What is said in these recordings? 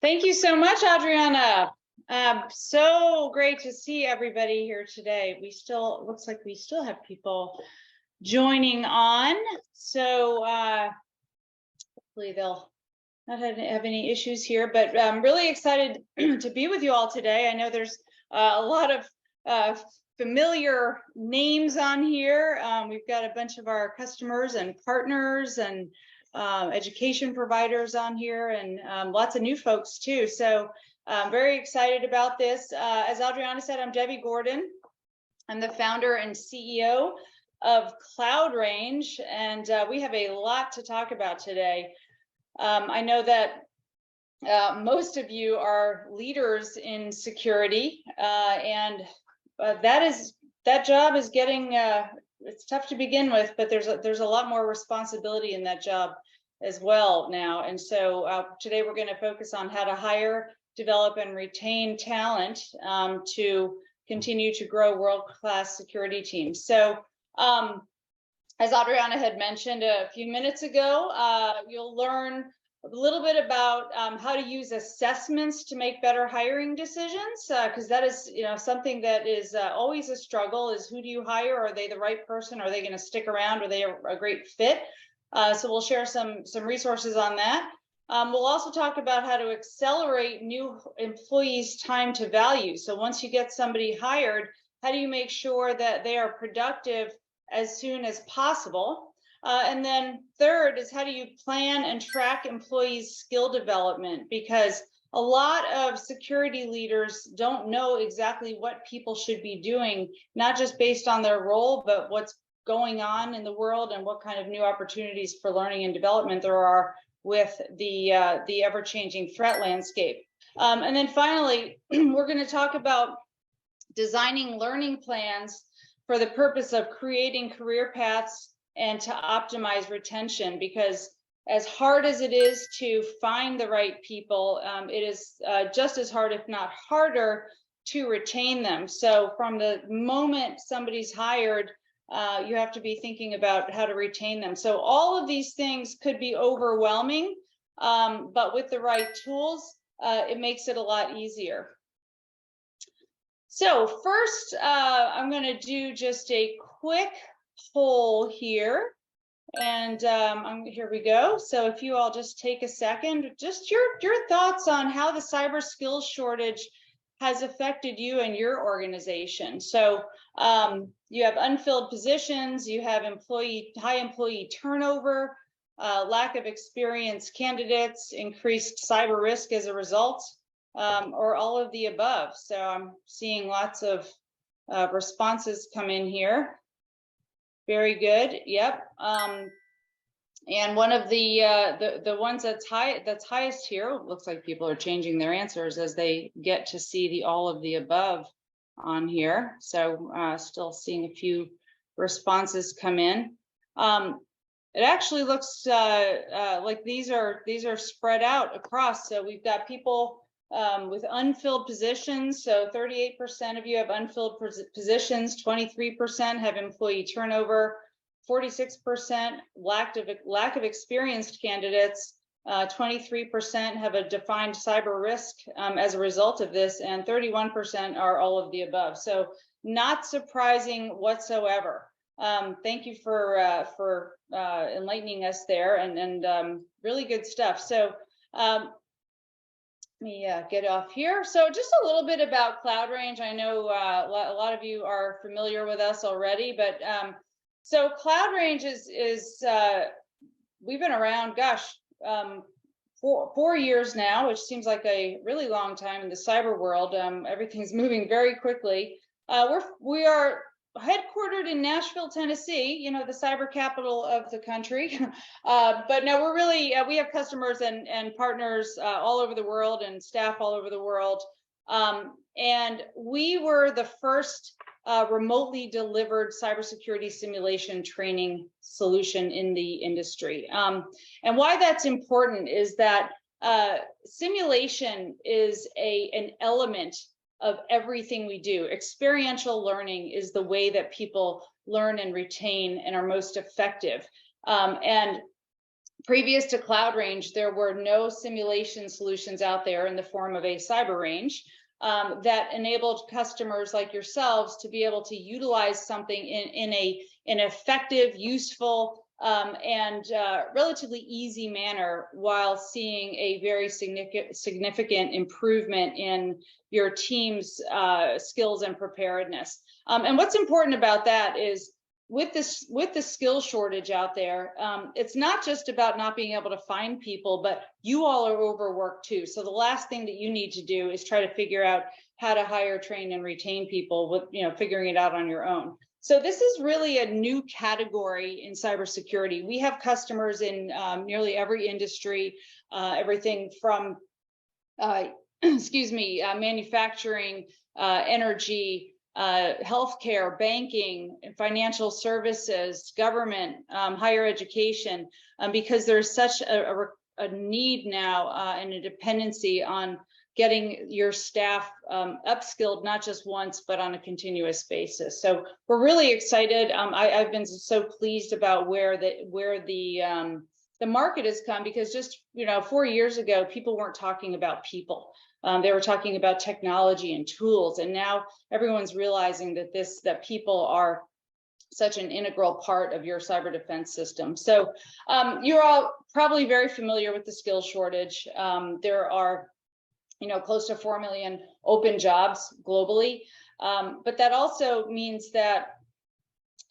Thank you so much, Adriana. So great to see everybody here today. Looks like we still have people joining on. So hopefully they'll not have any issues here, but I'm really excited to be with you all today. I know there's a lot of familiar names on here. We've got a bunch of our customers and partners and education providers on here, and lots of new folks too. So I'm very excited about this. As Adriana said, I'm Debbie Gordon. I'm the founder and CEO of Cloud Range, and we have a lot to talk about today. I know that most of you are leaders in security, and that job is getting it's tough to begin with, but there's a lot more responsibility in that job as well now. And so today we're going to focus on how to hire, develop, and retain talent to continue to grow world-class security teams. So as Adriana had mentioned a few minutes ago, you'll learn a little bit about how to use assessments to make better hiring decisions, because that is, something that is always a struggle. Is who do you hire? Are they the right person? Are they going to stick around? Are they a great fit? So we'll share some resources on that. We'll also talk about how to accelerate new employees' time to value. So once you get somebody hired, how do you make sure that they are productive as soon as possible? And then third is, how do you plan and track employees' skill development? Because a lot of security leaders don't know exactly what people should be doing, not just based on their role, but what's going on in the world and what kind of new opportunities for learning and development there are with the ever-changing threat landscape. And then finally, we're going to talk about designing learning plans for the purpose of creating career paths and to optimize retention, because as hard as it is to find the right people, it is just as hard, if not harder, to retain them. So from the moment somebody's hired, you have to be thinking about how to retain them. So all of these things could be overwhelming, but with the right tools, it makes it a lot easier. So first, I'm going to do just a quick poll here, and here we go. So if you all just take a second, just your thoughts on how the cyber skills shortage has affected you and your organization. So you have unfilled positions, you have high employee turnover, lack of experienced candidates, increased cyber risk as a result, or all of the above. So I'm seeing lots of responses come in here. Very good. Yep. And one of the ones that's highest here, looks like people are changing their answers as they get to see the all of the above on here. So still seeing a few responses come in. It actually looks like these are spread out across. So we've got people with unfilled positions. So 38% of you have unfilled positions, 23% have employee turnover, 46% lack of experienced candidates, 23% have a defined cyber risk as a result of this, and 31% are all of the above. So not surprising whatsoever. Thank you for enlightening us there, and really good stuff. So let me get off here. So just a little bit about Cloud Range. I know a lot of you are familiar with us already, but so Cloud Range is we've been around, gosh, 4 years now, which seems like a really long time in the cyber world. Everything's moving very quickly. We are headquartered in Nashville, Tennessee, the cyber capital of the country. But no, we're really, we have customers and partners all over the world and staff all over the world. And we were the first remotely delivered cybersecurity simulation training solution in the industry. And why that's important is that simulation is an element of everything we do. Experiential learning is the way that people learn and retain and are most effective. And previous to Cloud Range, there were no simulation solutions out there in the form of a cyber range that enabled customers like yourselves to be able to utilize something in an effective, useful, and relatively easy manner while seeing a very significant improvement in your team's skills and preparedness. And what's important about that is with the skill shortage out there, it's not just about not being able to find people, but you all are overworked too. So the last thing that you need to do is try to figure out how to hire, train, and retain people with figuring it out on your own. So this is really a new category in cybersecurity. We have customers in nearly every industry, everything from manufacturing, energy, healthcare, banking, financial services, government, higher education, because there's such a need now and a dependency on getting your staff upskilled, not just once, but on a continuous basis. So we're really excited. I've been so pleased about where the market has come, because just 4 years ago, people weren't talking about people. They were talking about technology and tools, and now everyone's realizing that people are such an integral part of your cyber defense system. So you're all probably very familiar with the skill shortage. There are close to 4 million open jobs globally, but that also means that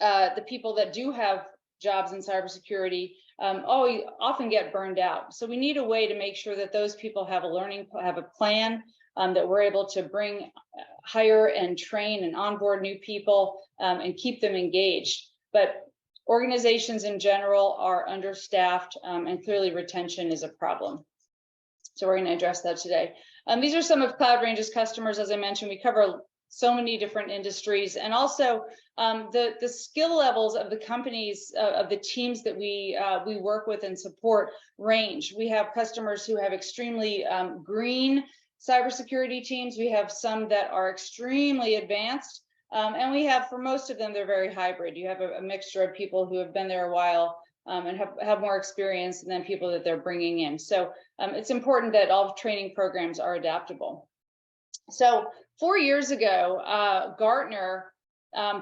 the people that do have jobs in cybersecurity often get burned out. So we need a way to make sure that those people have a plan, that we're able to hire and train and onboard new people and keep them engaged. But organizations in general are understaffed, and clearly retention is a problem. So we're going to address that today. These are some of Cloud Range's customers. As I mentioned, we cover so many different industries, and also the skill levels of the companies, of the teams that we work with and support range. We have customers who have extremely green cybersecurity teams. We have some that are extremely advanced, and we have, for most of them, they're very hybrid. You have a mixture of people who have been there a while and have more experience than people that they're bringing in. So it's important that all training programs are adaptable. So 4 years ago, Gartner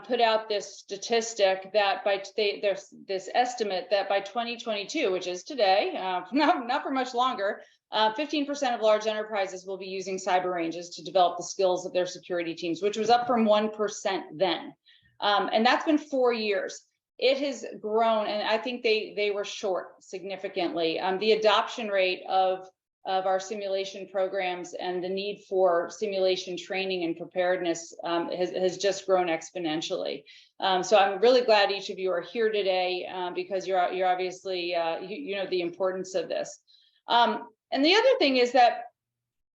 put out this statistic that there's this estimate that by 2022, which is today, not for much longer, 15% of large enterprises will be using cyber ranges to develop the skills of their security teams, which was up from 1% then. And that's been 4 years. It has grown, and I think they were short significantly. The adoption rate of our simulation programs and the need for simulation training and preparedness has just grown exponentially. So I'm really glad each of you are here today, because you're obviously you know the importance of this. And the other thing is that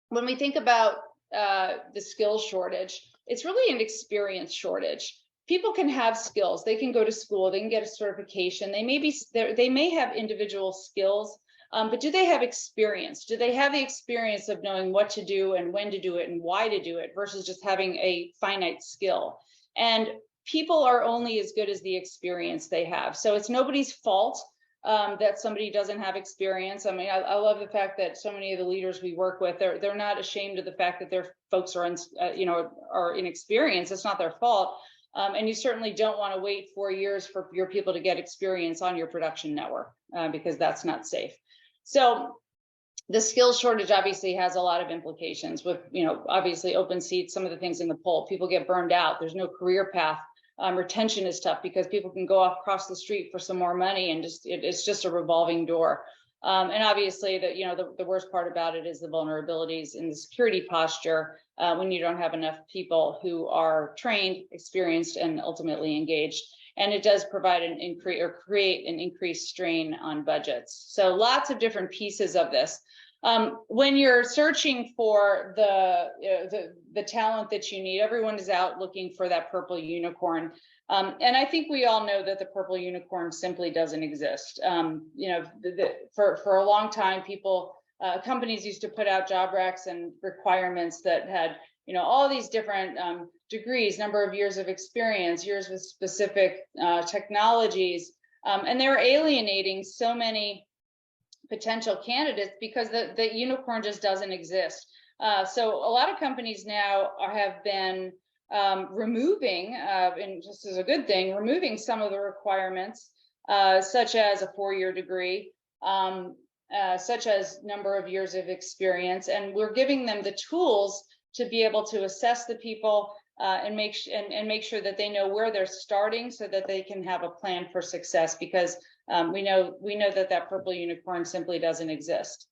when we think about the skills shortage, it's really an experience shortage. People can have skills, they can go to school, they can get a certification, they may have individual skills, but do they have experience? Do they have the experience of knowing what to do and when to do it and why to do it versus just having a finite skill? And people are only as good as the experience they have. So it's nobody's fault that somebody doesn't have experience. I mean, I love the fact that so many of the leaders we work with, they're not ashamed of the fact that their folks are inexperienced. It's not their fault. And you certainly don't want to wait 4 years for your people to get experience on your production network, because that's not safe. So the skills shortage obviously has a lot of implications with, obviously open seats, some of the things in the poll. People get burned out. There's no career path. Retention is tough because people can go across the street for some more money, and it's just a revolving door. And obviously, the worst part about it is the vulnerabilities in the security posture when you don't have enough people who are trained, experienced, and ultimately engaged. And it does provide create an increased strain on budgets. So lots of different pieces of this. When you're searching for the talent that you need, everyone is out looking for that purple unicorn. And I think we all know that the purple unicorn simply doesn't exist. For a long time, companies used to put out job recs and requirements that had, all these different degrees, number of years of experience, years with specific technologies, and they were alienating so many potential candidates, because the unicorn just doesn't exist. So a lot of companies now have been removing, and this is a good thing, removing some of the requirements, such as a 4-year degree, such as number of years of experience, and we're giving them the tools to be able to assess the people and make sure that they know where they're starting, so that they can have a plan for success, because we know that purple unicorn simply doesn't exist.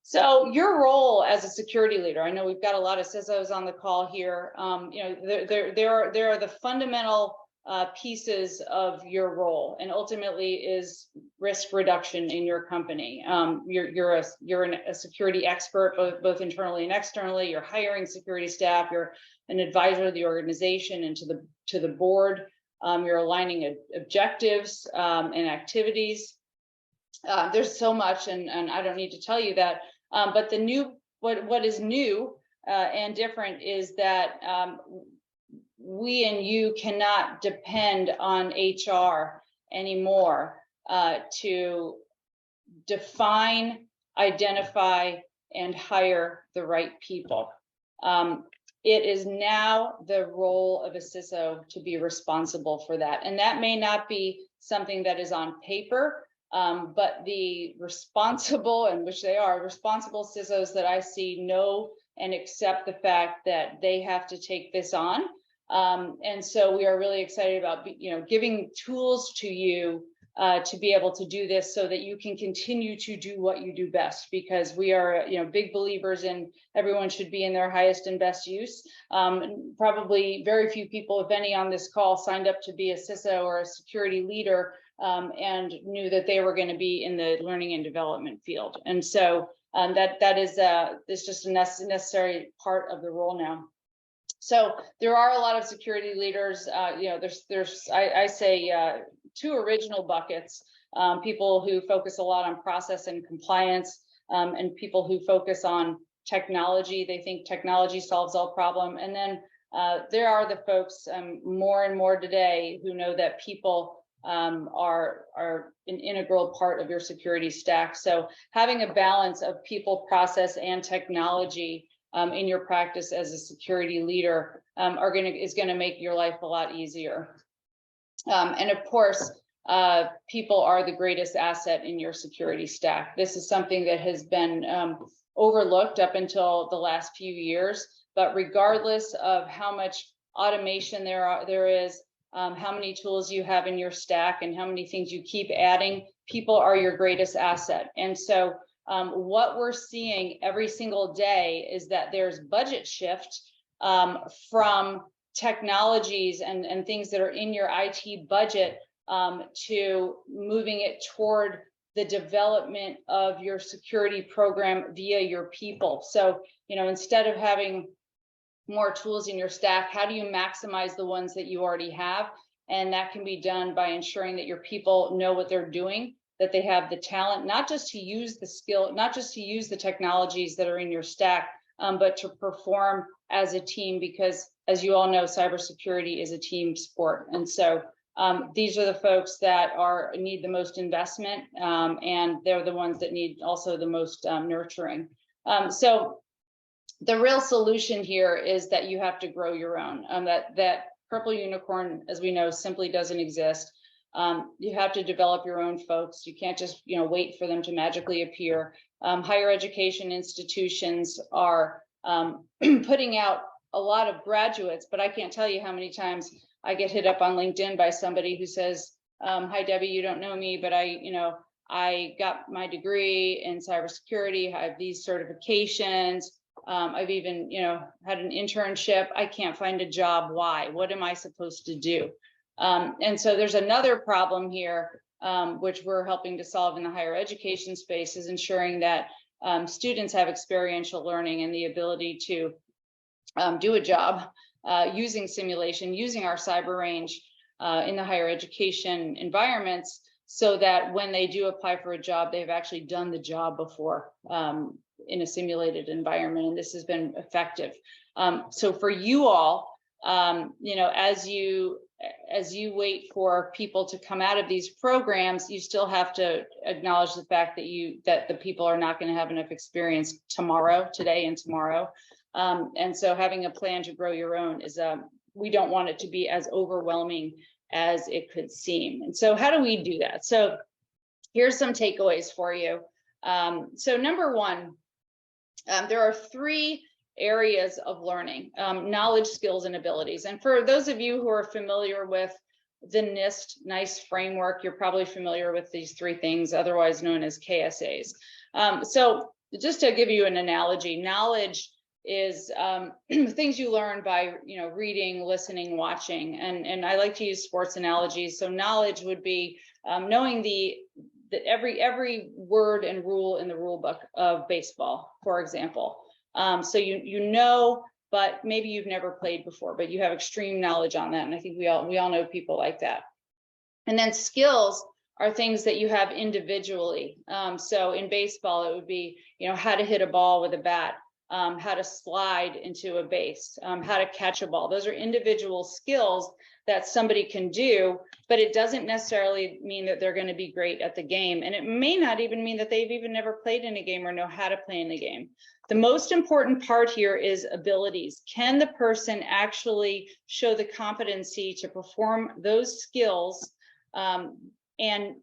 So your role as a security leader, I know we've got a lot of CISOs on the call here. There are the fundamental pieces of your role, and ultimately is risk reduction in your company. You're a security expert, both internally and externally. You're hiring security staff. You're an advisor to the organization and to the board. You're aligning objectives and activities. There's so much, and I don't need to tell you that. But what is new and different is that we and you cannot depend on HR anymore to define, identify, and hire the right people. It is now the role of a CISO to be responsible for that. And that may not be something that is on paper, but the responsible, and which they are, responsible CISOs that I see know and accept the fact that they have to take this on. And so we are really excited about, giving tools to you to be able to do this, so that you can continue to do what you do best, because we are, big believers in everyone should be in their highest and best use. Probably very few people, if any, on this call signed up to be a CISO or a security leader and knew that they were going to be in the learning and development field. And so that is just a necessary part of the role now. So there are a lot of security leaders. There's I say 2 original buckets: people who focus a lot on process and compliance, and people who focus on technology. They think technology solves all problem. And then there are the folks more and more today who know that people are an integral part of your security stack. So having a balance of people, process, and technology in your practice as a security leader is going to make your life a lot easier. And of course, people are the greatest asset in your security stack. This is something that has been overlooked up until the last few years, but regardless of how much automation there is, how many tools you have in your stack, and how many things you keep adding, people are your greatest asset. And so what we're seeing every single day is that there's budget shift from technologies and things that are in your IT budget to moving it toward the development of your security program via your people. So, instead of having more tools in your stack, how do you maximize the ones that you already have? And that can be done by ensuring that your people know what they're doing, that they have the talent, not just to use the skill, not just to use the technologies that are in your stack, but to perform as a team, because as you all know, cybersecurity is a team sport. And so these are the folks that need the most investment, and they're the ones that need also the most nurturing. So the real solution here is that you have to grow your own. That purple unicorn, as we know, simply doesn't exist. You have to develop your own folks. You can't just wait for them to magically appear. Higher education institutions are putting out a lot of graduates, but I can't tell you how many times I get hit up on LinkedIn by somebody who says, "Hi Debbie, you don't know me, but I got my degree in cybersecurity. I have these certifications. I've even had an internship. I can't find a job. Why? What am I supposed to do?" And so there's another problem here, which we're helping to solve in the higher education space, is ensuring that students have experiential learning and the ability to do a job using simulation, using our cyber range in the higher education environments, so that when they do apply for a job, they've actually done the job before in a simulated environment. And this has been effective. So for you all, as you as you wait for people to come out of these programs, you still have to acknowledge the fact that the people are not going to have enough experience today and tomorrow. And so having a plan to grow your own is, we don't want it to be as overwhelming as it could seem. And so how do we do that? So here's some takeaways for you. So number one, there are 3 areas of learning: knowledge, skills, and abilities. And for those of you who are familiar with the NIST framework, you're probably familiar with these 3 things, otherwise known as KSAs. So just to give you an analogy, knowledge is things you learn by reading, listening, watching, and I like to use sports analogies. So knowledge would be knowing every word and rule in the rule book of baseball, for example. So you know, but maybe you've never played before, but you have extreme knowledge on that. And I think we all know people like that. And then skills are things that you have individually. So in baseball, it would be, how to hit a ball with a bat, how to slide into a base, how to catch a ball. Those are individual skills that somebody can do, but it doesn't necessarily mean that they're going to be great at the game. And it may not even mean that they've even never played in a game or know how to play in the game. The most important part here is abilities. Can the person actually show the competency to perform those skills, and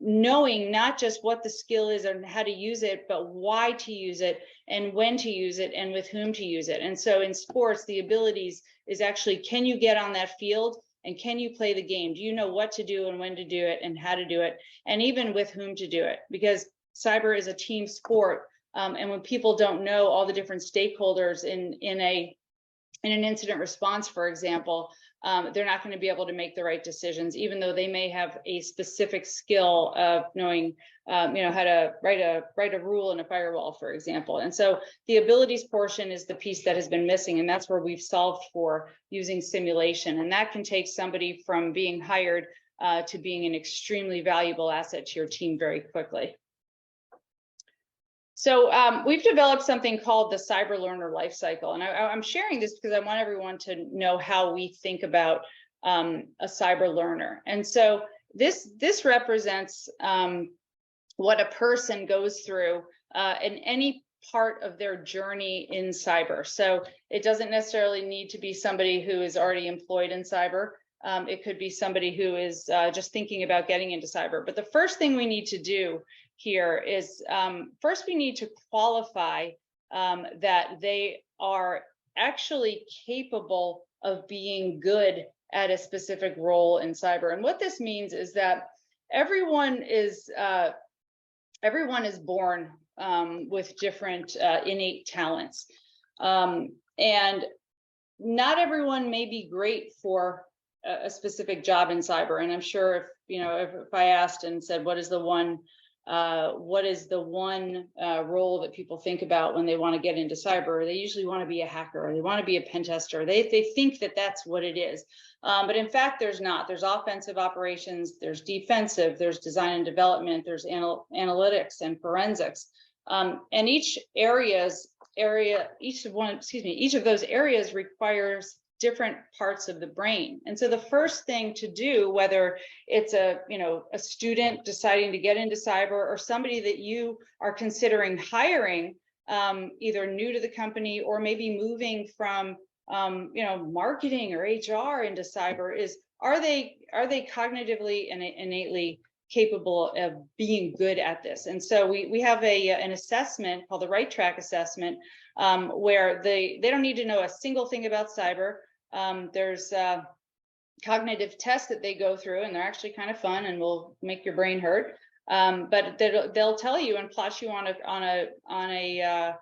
knowing not just what the skill is and how to use it, but why to use it and when to use it and with whom to use it. And so in sports, the abilities is actually, can you get on that field and can you play the game? Do you know what to do and when to do it and how to do it, and even with whom to do it? Because cyber is a team sport, and when people don't know all the different stakeholders in an incident response, for example, they're not going to be able to make the right decisions, even though they may have a specific skill of knowing, how to write a rule in a firewall, for example. And so the abilities portion is the piece that has been missing, and that's where we've solved for using simulation. And that can take somebody from being hired to being an extremely valuable asset to your team very quickly. So we've developed something called the Cyber Learner Lifecycle, and I'm sharing this because I want everyone to know how we think about a cyber learner. And so this represents what a person goes through in any part of their journey in cyber. So it doesn't necessarily need to be somebody who is already employed in cyber. It could be somebody who is just thinking about getting into cyber. But the first thing we need to do here is first we need to qualify that they are actually capable of being good at a specific role in cyber. And what this means is that everyone is born with different innate talents, and not everyone may be great for a specific job in cyber. And I'm sure if I asked and said, what is the one role that people think about when they want to get into cyber? They usually want to be a hacker, or they want to be a pen tester. They think that that's what it is. But in fact, there's not. There's offensive operations, there's defensive, there's design and development, there's analytics and forensics. And each of those areas requires different parts of the brain. And so the first thing to do, whether it's a student deciding to get into cyber, or somebody that you are considering hiring, either new to the company or maybe moving from marketing or HR into cyber, is are they cognitively and innately capable of being good at this? And so we have an assessment called the Right Track assessment, where they don't need to know a single thing about cyber. There's cognitive tests that they go through, and they're actually kind of fun and will make your brain hurt. But they'll tell you and plot you on a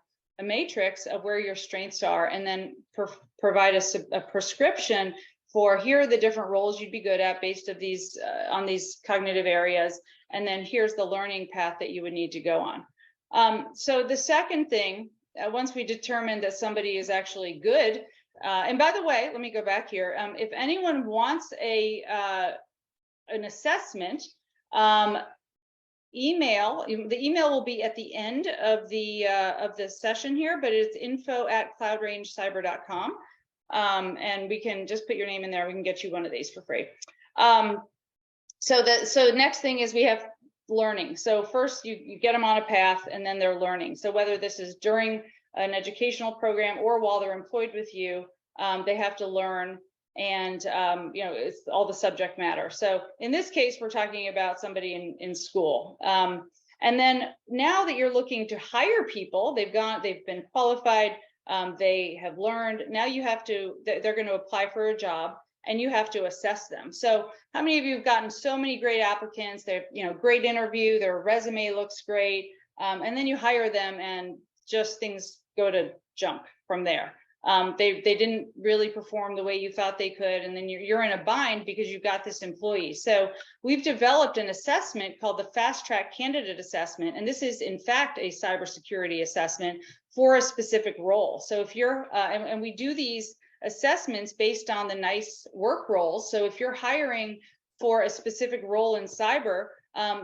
matrix of where your strengths are, and then provide a prescription for, here are the different roles you'd be good at based on these cognitive areas, and then here's the learning path that you would need to go on. So the second thing, once we determine that somebody is actually good, and by the way, let me go back here. If anyone wants an assessment, email. The email will be at the end of the session here, but it's info@cloudrangecyber.com. and we can just put your name in there. We can get you one of these for free. So next thing is we have learning. So first you get them on a path, and then they're learning. So whether this is during an educational program or while they're employed with you, they have to learn, and it's all the subject matter. So in this case, we're talking about somebody in school. And then now that you're looking to hire people, they've been qualified, they have learned. Now they're going to apply for a job, and you have to assess them. So how many of you have gotten so many great applicants? They're, great interview, their resume looks great, and then you hire them, and just things go to junk from there. They didn't really perform the way you thought they could, and then you're in a bind because you've got this employee. So we've developed an assessment called the Fast Track Candidate Assessment, and this is in fact a cybersecurity assessment for a specific role. So if you're and we do these assessments based on the NICE work roles. So if you're hiring for a specific role in cyber,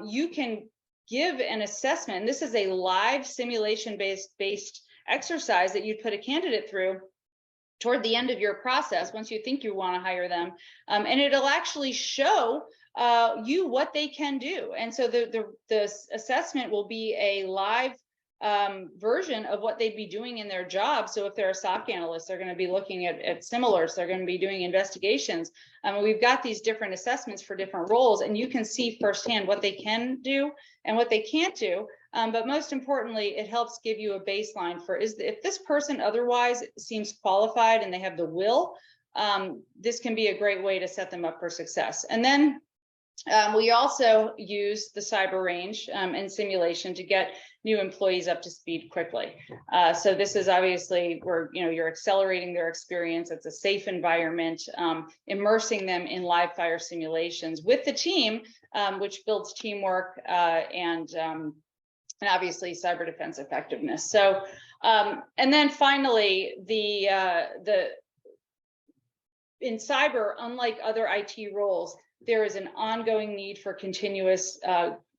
you can give an assessment. And this is a live simulation based exercise that you'd put a candidate through toward the end of your process once you think you want to hire them, and it'll actually show you what they can do. And so the assessment will be a live version of what they'd be doing in their job. So if they're a SOC analyst, they're going to be looking at similars, they're going to be doing investigations. We've got these different assessments for different roles, and you can see firsthand what they can do and what they can't do. But most importantly, it helps give you a baseline for if this person otherwise seems qualified and they have the will, this can be a great way to set them up for success. And then we also use the cyber range and simulation to get new employees up to speed quickly. So this is obviously where you're accelerating their experience. It's a safe environment, immersing them in live fire simulations with the team, which builds teamwork and obviously cyber defense effectiveness. So and then finally, in cyber, unlike other IT roles, there is an ongoing need for continuous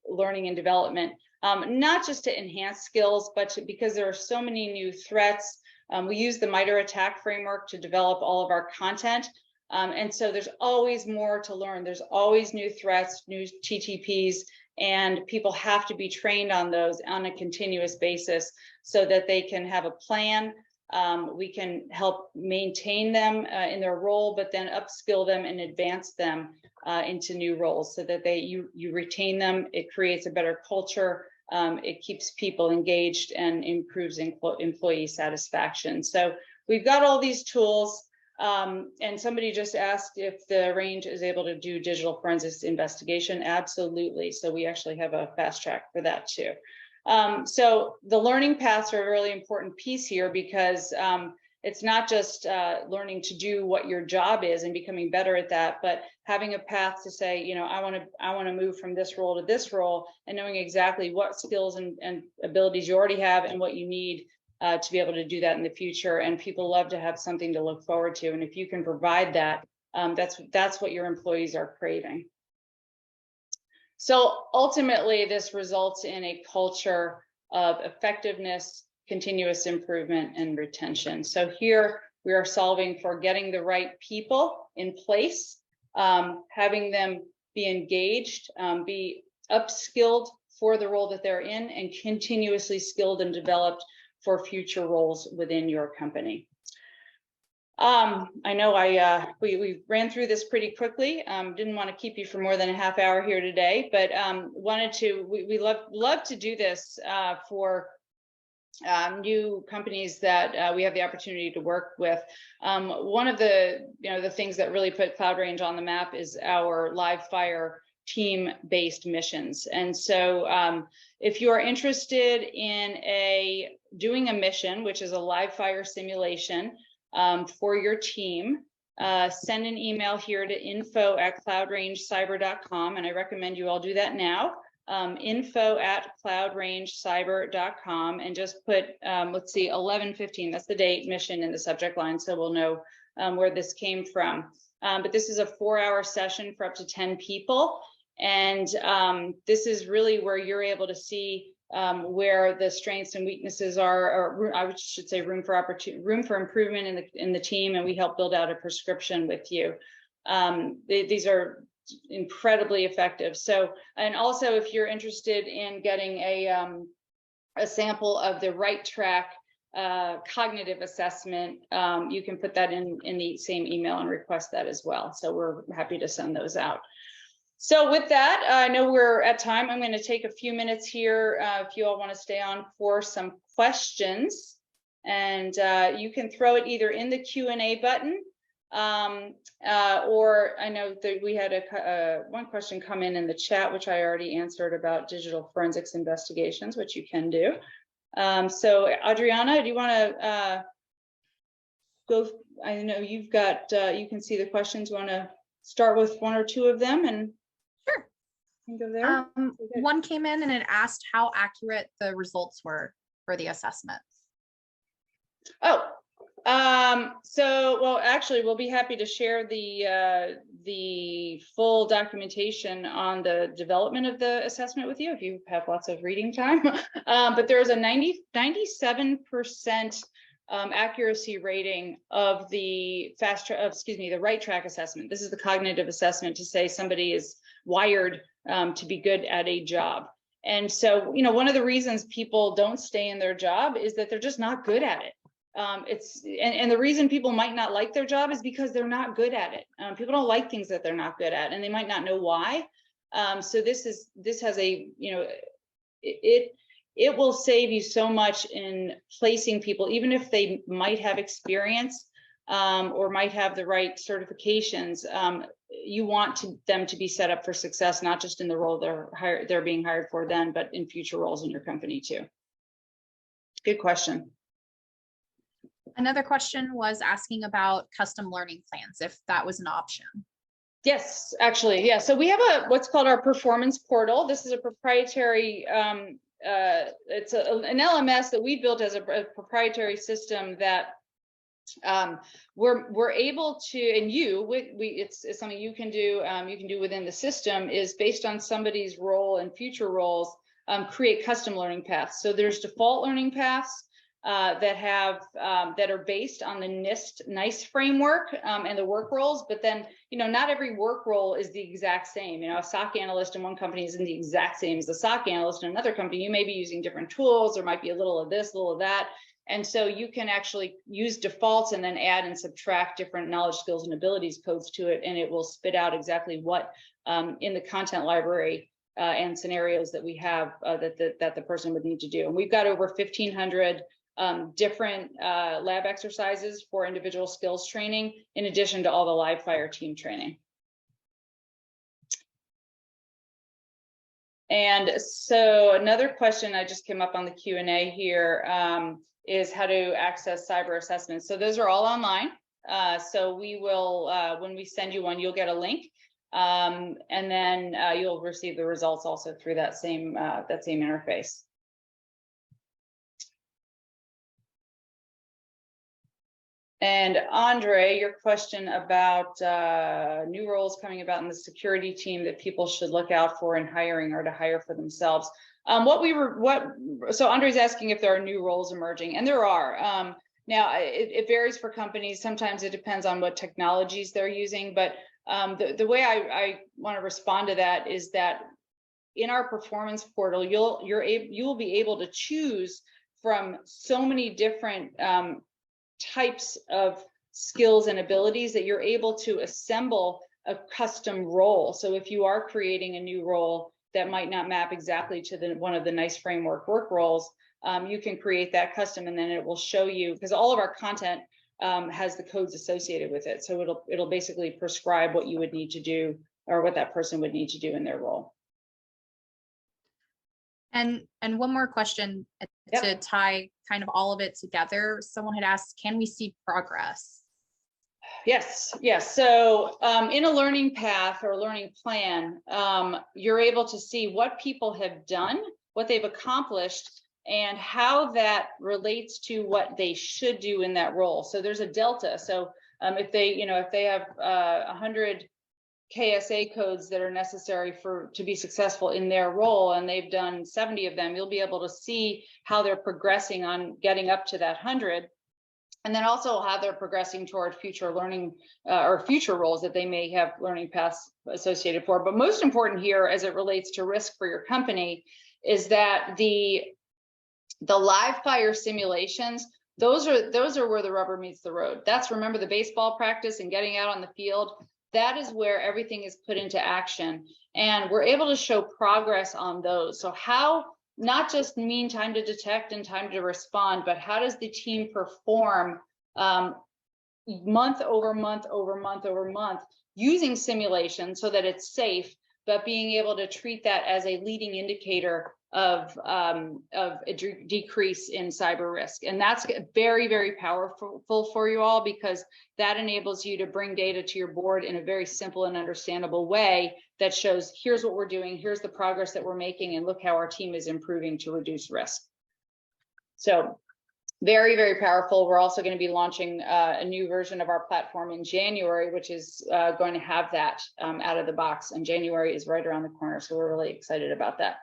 learning and development, not just to enhance skills, but because there are so many new threats. We use the MITRE ATT&CK framework to develop all of our content. And so there's always more to learn. There's always new threats, new TTPs, and people have to be trained on those on a continuous basis so that they can have a plan. We can help maintain them in their role, but then upskill them and advance them into new roles so that you retain them. It creates a better culture. It keeps people engaged and improves employee satisfaction. So we've got all these tools. And somebody just asked if the range is able to do digital forensics investigation. Absolutely. So we actually have a fast track for that too. So the learning paths are a really important piece here because it's not just learning to do what your job is and becoming better at that, but having a path to say, I want to move from this role to this role, and knowing exactly what skills and abilities you already have and what you need to be able to do that in the future. And people love to have something to look forward to. And if you can provide that, that's what your employees are craving. So ultimately, this results in a culture of effectiveness, continuous improvement, and retention. So here we are solving for getting the right people in place, having them be engaged, be upskilled for the role that they're in, and continuously skilled and developed for future roles within your company. I know we ran through this pretty quickly. Didn't want to keep you for more than a half hour here today, but we love to do this for new companies that we have the opportunity to work with. One of the things that really put Cloud Range on the map is our live fire team-based missions. And so if you are interested in doing a mission, which is a live fire simulation for your team, send an email here to info@cloudrangecyber.com, and I recommend you all do that now. Info@cloudrangecyber.com, and just put let's see, 11/15, that's the date, mission in the subject line, so we'll know where this came from. But this is a 4-hour session for up to 10 people, and this is really where you're able to see where the strengths and weaknesses are, or I should say room for improvement in the team, and we help build out a prescription with you. These are incredibly effective. So, and also if you're interested in getting a sample of the Right Track cognitive assessment, you can put that in the same email and request that as well. So we're happy to send those out. So with that, I know we're at time. I'm going to take a few minutes here if you all want to stay on for some questions, and you can throw it either in the Q&A button, or I know that we had one question come in the chat, which I already answered about digital forensics investigations, which you can do. So Adriana, do you want to go? I know you've got, you can see the questions. You want to start with one or two of them and sure. Go there. One came in and it asked how accurate the results were for the assessment. Oh, so, well, actually, we'll be happy to share the full documentation on the development of the assessment with you if you have lots of reading time. But there is a 97% accuracy rating of the the Right Track assessment. This is the cognitive assessment to say somebody is wired to be good at a job. And so, you know, one of the reasons people don't stay in their job is that they're just not good at it. And the reason people might not like their job is because they're not good at it. People don't like things that they're not good at, and they might not know why. So this has a, you know, it will save you so much in placing people, even if they might have experience or might have the right certifications. You want them to be set up for success, not just in the role they're being hired for then, but in future roles in your company too. Good question. Another question was asking about custom learning plans, if that was an option. Yes, actually, yeah. So we have what's called our performance portal. This is a proprietary, it's an LMS that we built as a proprietary system that we're able to, and it's something you can do within the system, is based on somebody's role and future roles, create custom learning paths. So there's default learning paths that are based on the NIST framework and the work roles, but then, you know, not every work role is the exact same. You know, a SOC analyst in one company isn't the exact same as a SOC analyst in another company. You may be using different tools. There might be a little of this, a little of that. And so you can actually use defaults and then add and subtract different knowledge, skills, and abilities codes to it, and it will spit out exactly what in the content library and scenarios that we have that the person would need to do. And we've got over 1,500 different lab exercises for individual skills training, in addition to all the live fire team training. And so another question I just came up on the Q&A here is how to access cyber assessments. So those are all online. So we will, when we send you one, you'll get a link, and then you'll receive the results also through that same interface. And Andre, your question about new roles coming about in the security team that people should look out for in hiring or to hire for themselves. So Andre's asking if there are new roles emerging, and there are. Now it varies for companies. Sometimes it depends on what technologies they're using, but the way I want to respond to that is that in our performance portal, you will be able to choose from so many different types of skills and abilities that you're able to assemble a custom role. So if you are creating a new role that might not map exactly to one of the NICE framework work roles, you can create that custom, and then it will show you, because all of our content has the codes associated with it. So it'll basically prescribe what you would need to do, or what that person would need to do in their role. And one more question to tie kind of all of it together. Someone had asked, can we see progress? Yes. So in a learning path or a learning plan, you're able to see what people have done, what they've accomplished, and how that relates to what they should do in that role. So there's a delta. So if they have 100 KSA codes that are necessary to be successful in their role, and they've done 70 of them, you'll be able to see how they're progressing on getting up to that 100. And then also how they're progressing toward future learning or future roles that they may have learning paths associated for. But most important here, as it relates to risk for your company, is that the live fire simulations, those are where the rubber meets the road. That's, remember, the baseball practice and getting out on the field. That is where everything is put into action, and we're able to show progress on those. So how, not just mean time to detect and time to respond, but how does the team perform month over month over month over month using simulation so that it's safe, but being able to treat that as a leading indicator of a decrease in cyber risk. And that's very, very powerful for you all, because that enables you to bring data to your board in a very simple and understandable way that shows, here's what we're doing, here's the progress that we're making, and look how our team is improving to reduce risk. So very, very powerful. We're also going to be launching a new version of our platform in January, which is going to have that out of the box. And January is right around the corner, so we're really excited about that.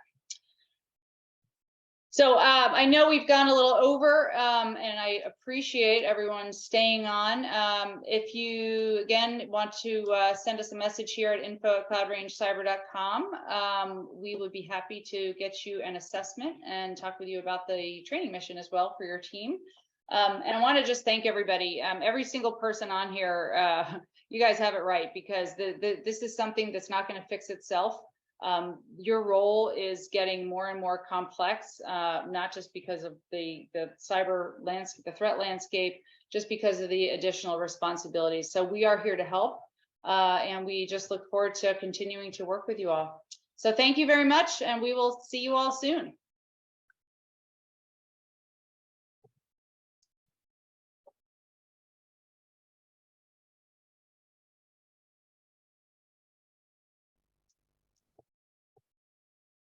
So I know we've gone a little over, and I appreciate everyone staying on. If you, again, want to send us a message here at info@cloudrangecyber.com, we would be happy to get you an assessment and talk with you about the training mission as well for your team. And I want to just thank everybody, every single person on here. You guys have it right, because this is something that's not going to fix itself. Your role is getting more and more complex, not just because of the cyber landscape, the threat landscape, just because of the additional responsibilities. So we are here to help, and we just look forward to continuing to work with you all. So thank you very much, and we will see you all soon.